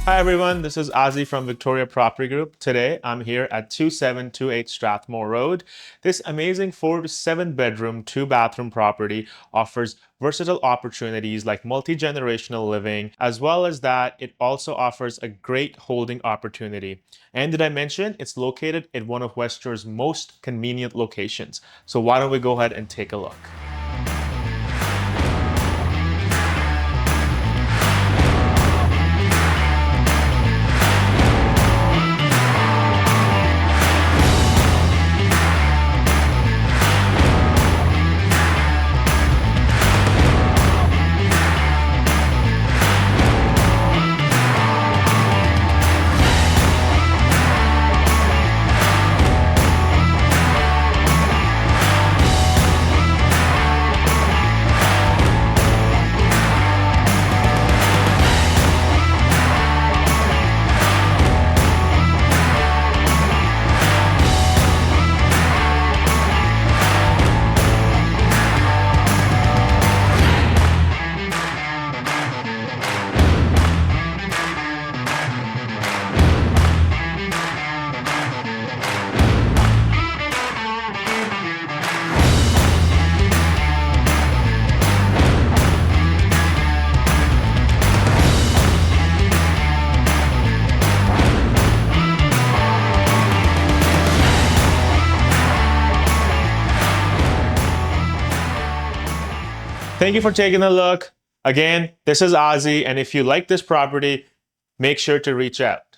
Hi everyone, this is Ozzy from Victoria Property Group. Today I'm here at 2728 Strathmore Road. This amazing 4 to 7 bedroom, 2 bathroom property offers versatile opportunities like multi-generational living, as well as that it also offers a great holding opportunity. And did I mention it's located in one of Westshore's most convenient locations? So why don't we go ahead and take a look. Thank you for taking a look. Again, this is Ozzy, and if you like this property, make sure to reach out.